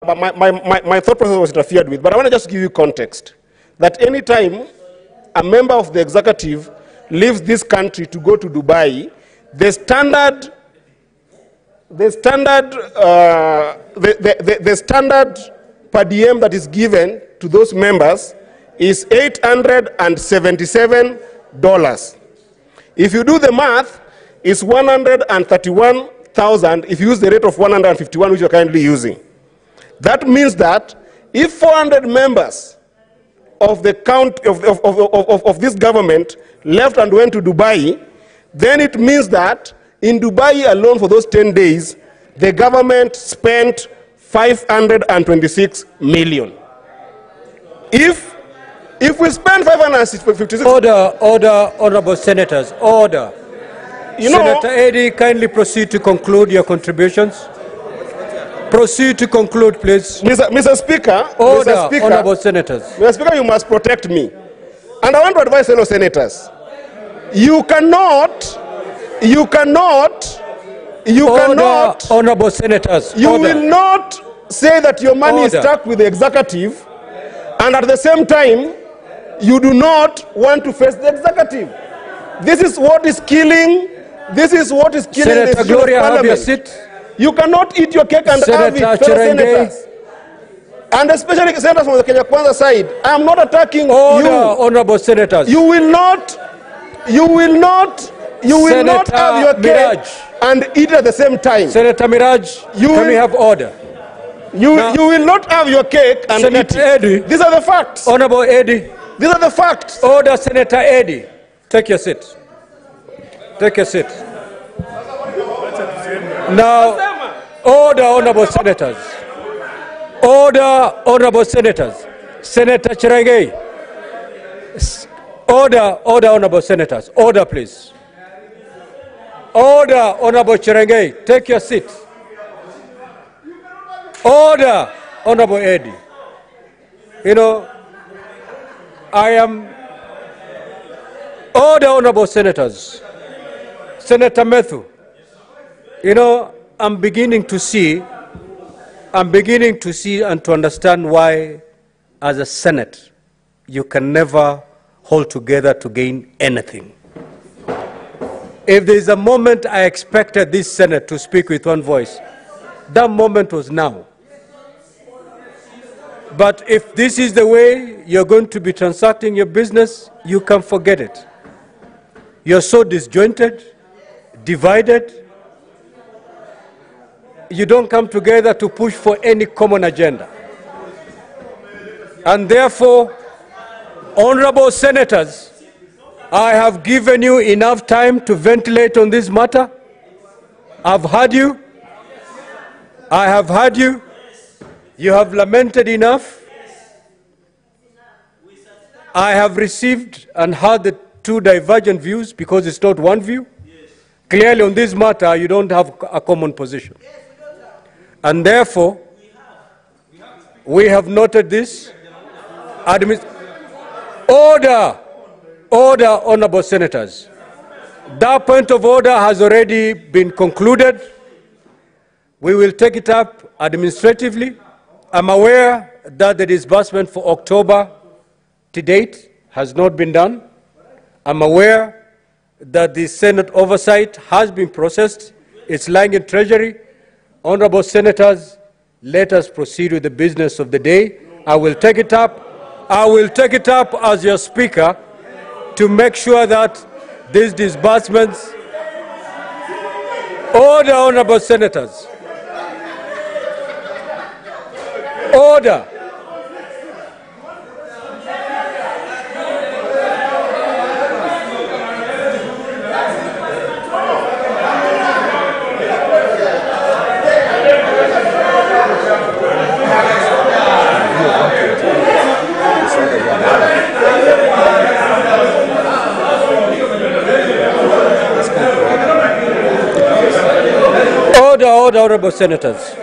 but my thought process was interfered with. But I want to just give you context that any time a member of the executive leaves this country to go to Dubai, the standard per diem that is given to those members is $877. If you do the math, it's 131,000 if you use the rate of 151, which you're currently using. That means that if 400 members of the of this government left and went to Dubai, then it means that in Dubai alone for those 10 days, the government spent 526 million. If we spend 556... Order, honorable senators, order. Senator Eddy, kindly proceed to conclude your contributions. Proceed to conclude, please. Mr. Speaker, order, Mr. Speaker, honorable senators. Mr. Speaker, you must protect me. And I want to advise fellow senators. You cannot, honorable senators, you will not say that your money is stuck with the executive, and at the same time, you do not want to face the executive. This is what is killing, Senator the Gloria, have your seat. You cannot eat your cake and have it, fellow senators. And especially senators from the Kenya Kwanza side. I am not attacking you. Honorable senators. You will not have your cake and eat at the same time. Senator Miraj, can we have order? You will not have your cake and Senator eat it. Eddy. These are the facts. Honorable Eddy. These are the facts. Order, Senator Eddy. Take your seat. Take your seat. Now, order, honorable senators. Order, honorable senators. Senator Cherengei. Order, honorable senators. Order, please. Order, honorable Cherengei. Take your seat. Order, honorable Eddy. You know, I am... Order, honorable senators. Senator Methu. You know, I'm beginning to see and to understand why, as a Senate, you can never hold together to gain anything. If there's a moment I expected this Senate to speak with one voice, that moment was now. But if this is the way you're going to be transacting your business, you can forget it. You're so disjointed, divided. You don't come together to push for any common agenda. And therefore, honorable senators, I have given you enough time to ventilate on this matter. I've heard you. I have heard you. You have lamented enough. I have received and heard the two divergent views because it's not one view. Clearly on this matter, you don't have a common position. And therefore, we have noted this. Order, honorable senators. That point of order has already been concluded. We will take it up administratively. I'm aware that the disbursement for October to date has not been done. I'm aware that the Senate oversight has been processed. It's lying in Treasury. Honorable senators, let us proceed with the business of the day. I will take it up. I will take it up as your speaker to make sure that these disbursements... Order, honorable senators. Order. Order, honorable senators.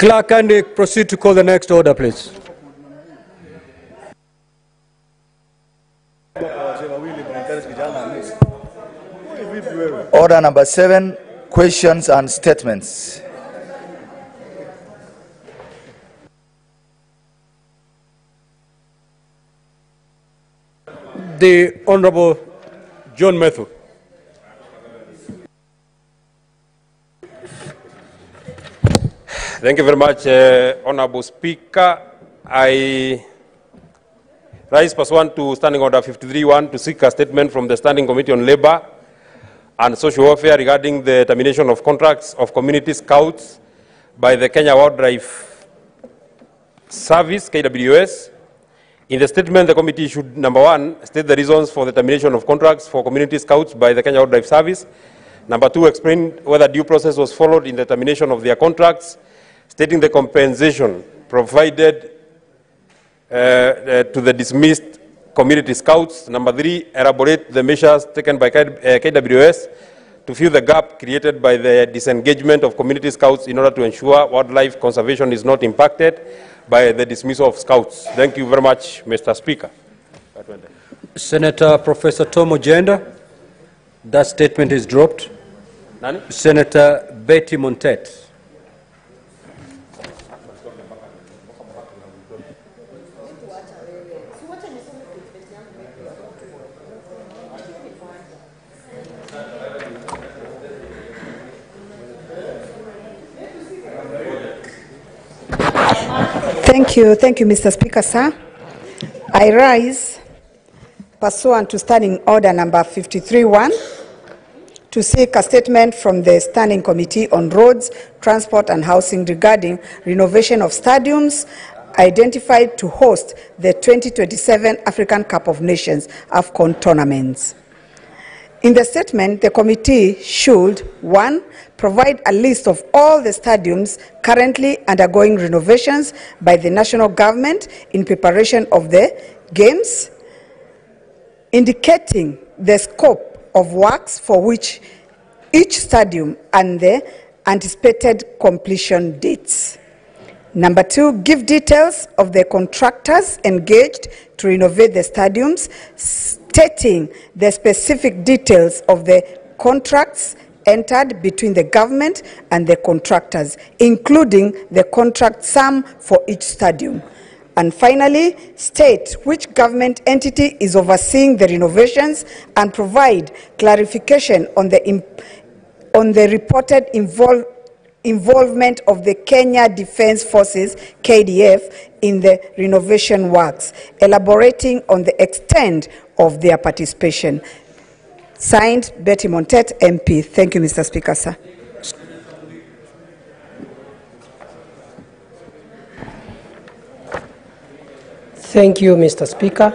Clerk, kindly proceed to call the next order, please. Order number 7, questions and statements. The Honorable John Methu. Thank you very much, Honorable Speaker. I rise pursuant to Standing Order 53.1 to seek a statement from the Standing Committee on Labour and Social Welfare regarding the termination of contracts of community scouts by the Kenya Wildlife Service, KWS. In the statement, the committee should, number 1, state the reasons for the termination of contracts for community scouts by the Kenya Wildlife Service. Number 2, explain whether due process was followed in the termination of their contracts, stating the compensation provided to the dismissed community scouts. Number 3, elaborate the measures taken by KWS to fill the gap created by the disengagement of community scouts in order to ensure wildlife conservation is not impacted by the dismissal of scouts. Thank you very much, Mr. Speaker. Senator Professor Tom Ojenda, that statement is dropped. Nani? Senator Betty Montet. Thank you, Mr. Speaker, sir. I rise pursuant to Standing Order number 53.1 to seek a statement from the Standing Committee on Roads, Transport and Housing regarding renovation of stadiums identified to host the 2027 African Cup of Nations AFCON tournaments. In the statement, the committee should, 1, provide a list of all the stadiums currently undergoing renovations by the national government in preparation of the games, indicating the scope of works for which each stadium and the anticipated completion dates. Number 2, give details of the contractors engaged to renovate the stadiums, stating the specific details of the contracts entered between the government and the contractors, including the contract sum for each stadium. And finally, state which government entity is overseeing the renovations and provide clarification on the reported involvement of the Kenya Defence Forces, KDF, in the renovation works, elaborating on the extent of their participation. Signed, Betty Montet, MP. Thank you, Mr. Speaker, sir. Thank you, Mr. Speaker.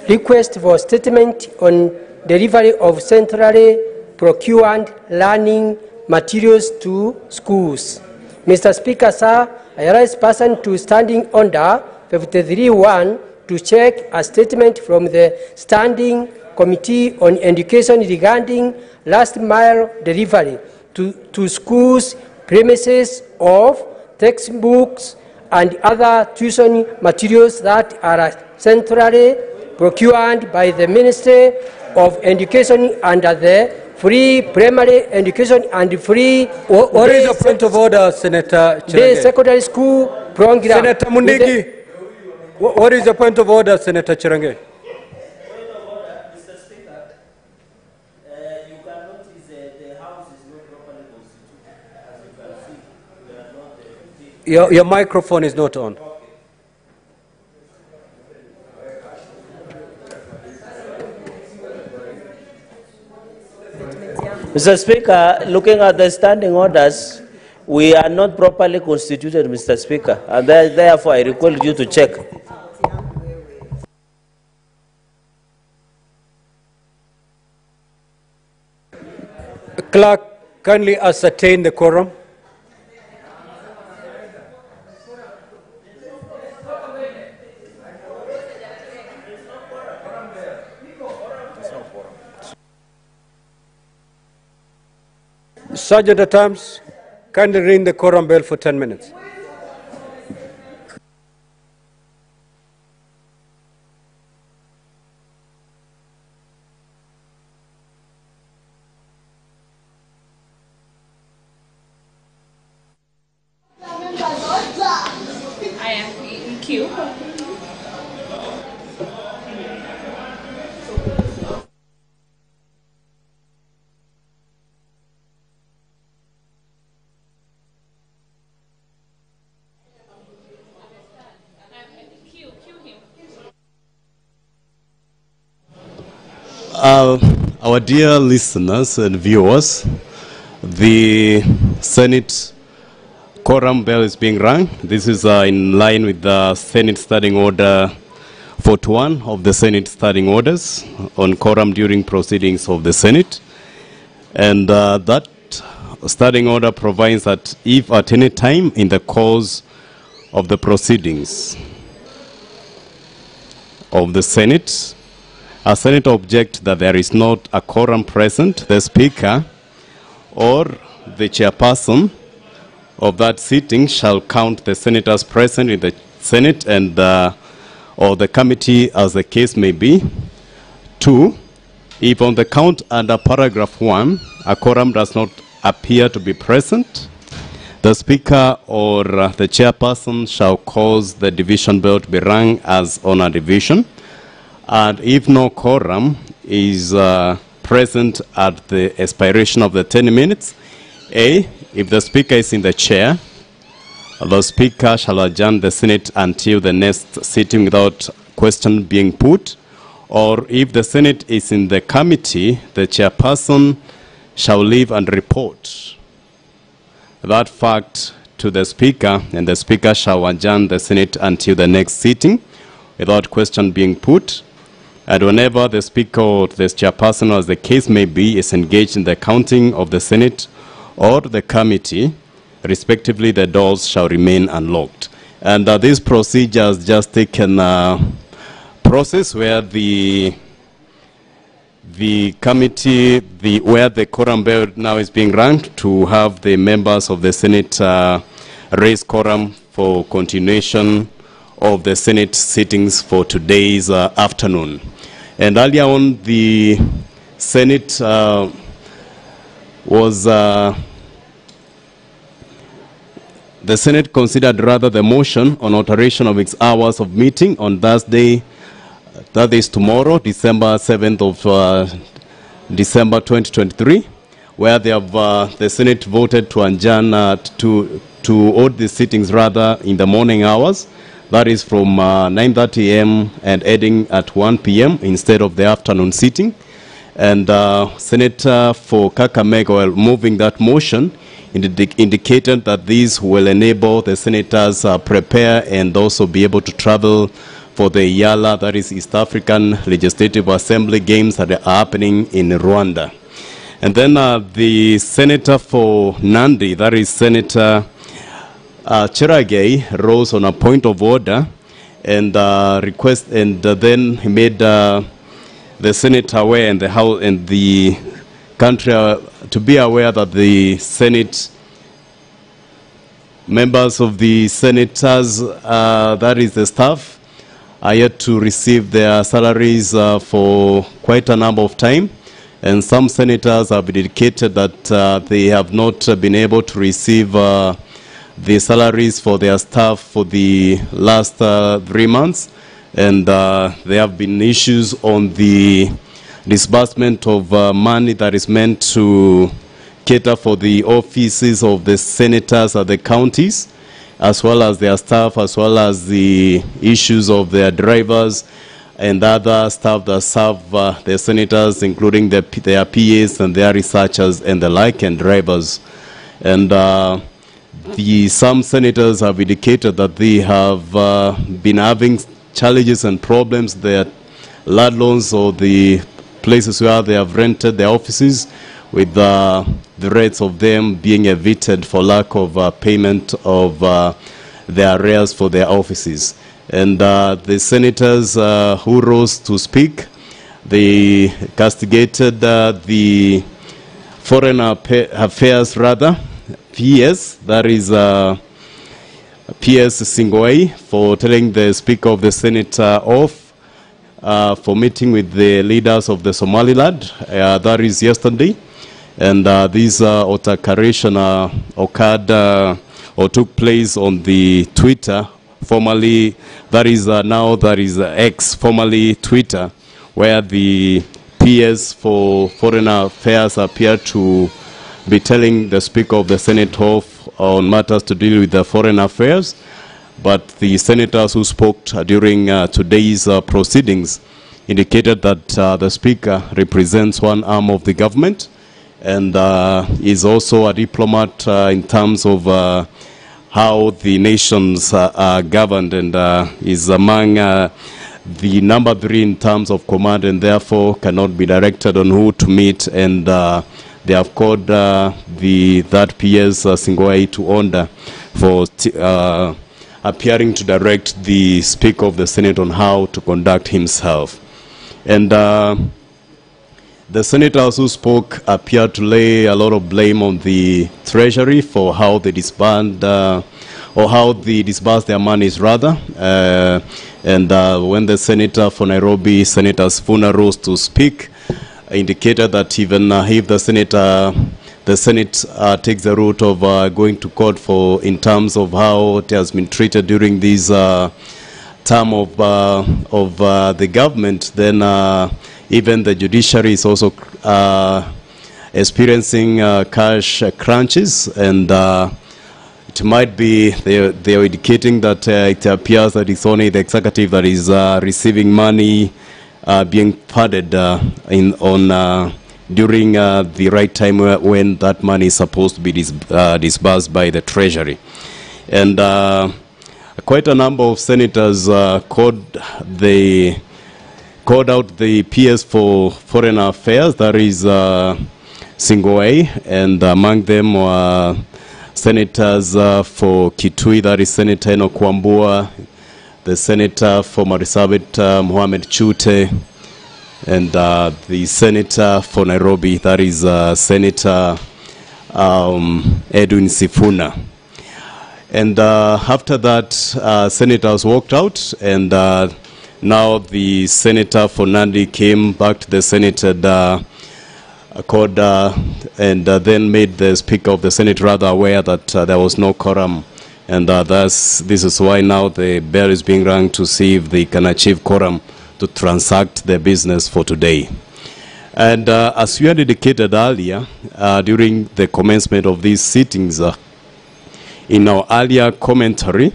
Request for statement on delivery of centrally procured learning materials to schools. Mr. Speaker, sir, I rise pursuant to Standing Order 53.1 to check a statement from the Standing Committee on Education regarding last mile delivery to schools premises of textbooks and other tuition materials that are centrally procured by the Ministry of Education under the Free Primary Education and Free... What is the point of order, Senator Chirenge? The secondary school program... Senator Mundigi, what is the point of order, Senator Chirenge? Your microphone is not on. Mr. Speaker, looking at the standing orders, we are not properly constituted, Mr. Speaker, and therefore I recall you to check. Clerk, kindly ascertain the quorum. Sergeant at Arms, kindly ring the quorum bell for 10 minutes. Our dear listeners and viewers, the Senate quorum bell is being rung. This is in line with the Senate Standing Order 41 of the Senate Standing Orders on quorum during proceedings of the Senate. And that Standing Order provides that if at any time in the course of the proceedings of the Senate, a senator objects that there is not a quorum present, the Speaker or the chairperson of that sitting shall count the senators present in the Senate and or the committee as the case may be. 2, if on the count under paragraph 1, a quorum does not appear to be present, the Speaker or the chairperson shall cause the division bell to be rung as on a division. And if no quorum is present at the expiration of the 10 minutes, A, if the Speaker is in the chair, the Speaker shall adjourn the Senate until the next sitting without question being put. Or if the Senate is in the committee, the chairperson shall leave and report that fact to the Speaker, and the Speaker shall adjourn the Senate until the next sitting without question being put. And whenever the Speaker or the chairperson, as the case may be, is engaged in the counting of the Senate or the committee, respectively, the doors shall remain unlocked. And this procedure has just taken a process where the committee, where the quorum bell now is being rung to have the members of the Senate raise quorum for continuation of the Senate sittings for today's afternoon. And earlier on, the Senate the Senate considered rather the motion on alteration of its hours of meeting on Thursday, that is tomorrow, December 7th of December 2023, where they have, the Senate voted to adjourn to hold the sittings rather in the morning hours. That is from 9:30 a.m. and ending at 1 p.m. instead of the afternoon sitting. And Senator for Kakamega, while moving that motion, indicated that this will enable the senators prepare and also be able to travel for the YALA, that is East African Legislative Assembly games that are happening in Rwanda. And then the Senator for Nandi, that is Senator Cheragay, rose on a point of order and then he made the Senate aware and the House and the country to be aware that the Senate members of the senators, that is the staff, are yet to receive their salaries for quite a number of time. And some senators have indicated that they have not been able to receive the salaries for their staff for the last 3 months. And there have been issues on the disbursement of money that is meant to cater for the offices of the senators at the counties, as well as their staff, as well as the issues of their drivers and other staff that serve the senators, including their PAs and their researchers and the like, and drivers. And some senators have indicated that they have been having challenges and problems, their landlords or the places where they have rented their offices, with the rates of them being evicted for lack of payment of their arrears for their offices. And the senators who rose to speak, they castigated the Foreign Affairs, PS, that is PS Singwai, for telling the Speaker of the Senate off for meeting with the leaders of the Somaliland, that is yesterday. And this altercation occurred or took place on the Twitter, formerly, that is now that is X, formerly Twitter, where the PS for Foreign Affairs appeared to be telling the Speaker of the Senate off on matters to deal with the foreign affairs. But the senators who spoke during today's proceedings indicated that the Speaker represents one arm of the government and is also a diplomat in terms of how the nations are governed, and is among the number 3 in terms of command, and therefore cannot be directed on who to meet, and they have called that PS Singwai to order for appearing to direct the Speaker of the Senate on how to conduct himself. And the senators who spoke appeared to lay a lot of blame on the Treasury for how they disband or how they disburse their monies, rather. And when the senator for Nairobi, Senator Sifuna, rose to speak, indicated that even if the Senate takes the route of going to court for in terms of how it has been treated during this term of the government, then even the judiciary is also experiencing cash crunches, and it might be they are indicating that it appears that it's only the executive that is receiving money being padded during the right time when that money is supposed to be disbursed by the Treasury. And quite a number of senators called out the PS for Foreign Affairs, that is Singwai, and among them were senators for Kitui, that is Senator Enoch Wambua, the senator for Marsabit, Mohamed Chute, and the senator for Nairobi, that is Senator Edwin Sifuna. And after that, senators walked out, and now the senator for Nandi came back to the Senate and then made the Speaker of the Senate rather aware that there was no quorum. And this is why now the bell is being rung to see if they can achieve quorum to transact their business for today. And as we had indicated earlier, during the commencement of these sittings, in our earlier commentary,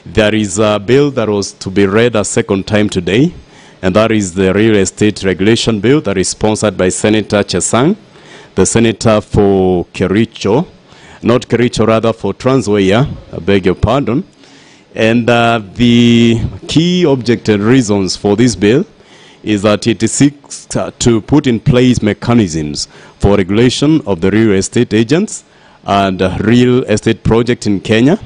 there is a bill that was to be read a second time today, and that is the Real Estate Regulation Bill that is sponsored by Senator Chesang, the senator for Kericho, not Kericho, rather for Trans Nzoia, I beg your pardon. And the key objective reasons for this bill is that it seeks to put in place mechanisms for regulation of the real estate agents and real estate project in Kenya.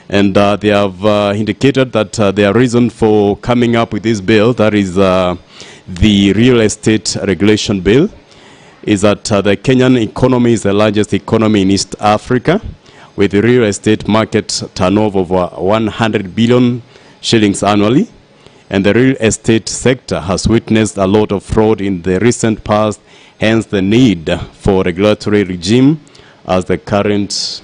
And they have indicated that their reason for coming up with this bill, that is the Real Estate Regulation Bill, is that the Kenyan economy is the largest economy in East Africa, with the real estate market turnover of 100 billion shillings annually. And the real estate sector has witnessed a lot of fraud in the recent past, hence the need for regulatory regime as the current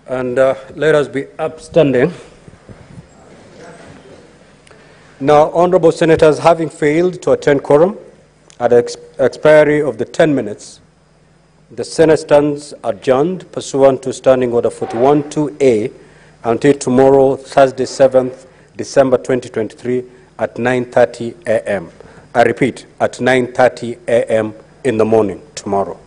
let us be upstanding. Now, honorable senators, having failed to attend quorum at the expiry of the 10 minutes, the Senate stands adjourned pursuant to Standing Order 41-2A until tomorrow, Thursday, 7th December 2023 at 9:30 a.m. I repeat, at 9:30 a.m. in the morning tomorrow.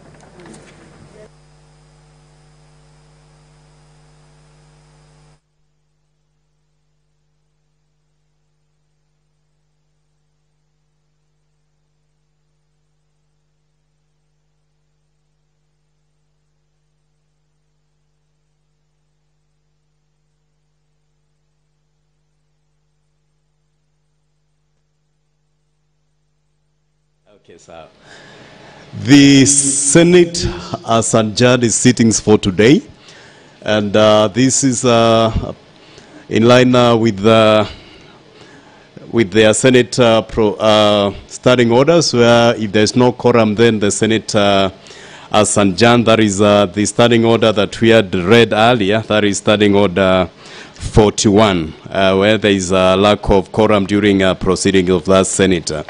Okay, sir. The Senate has adjourned its sittings for today, and this is in line with their Senate standing orders, where if there is no quorum, then the Senate has adjourned. That is the standing order that we had read earlier. That is Standing Order 41, where there is a lack of quorum during proceeding of that senator.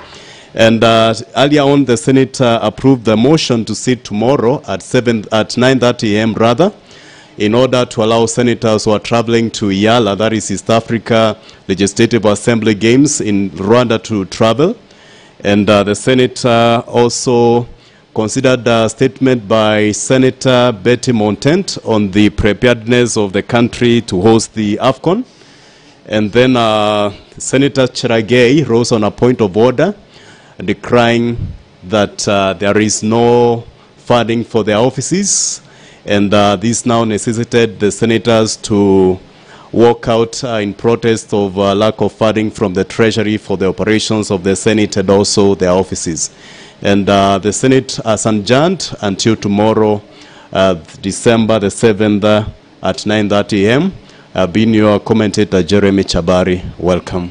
And earlier on, the Senate approved the motion to sit tomorrow at 9:30 a.m. rather, in order to allow senators who are traveling to Yala, that is East Africa Legislative Assembly Games in Rwanda, to travel. And the Senate also considered a statement by Senator Betty Montent on the preparedness of the country to host the AFCON. And then Senator Cheragay rose on a point of order, decrying that there is no funding for their offices, and this now necessitated the senators to walk out in protest of lack of funding from the Treasury for the operations of the Senate and also their offices. And the Senate has adjourned until tomorrow, December the 7th at 9:30 a.m. Being your commentator, Jeremy Chabari. Welcome.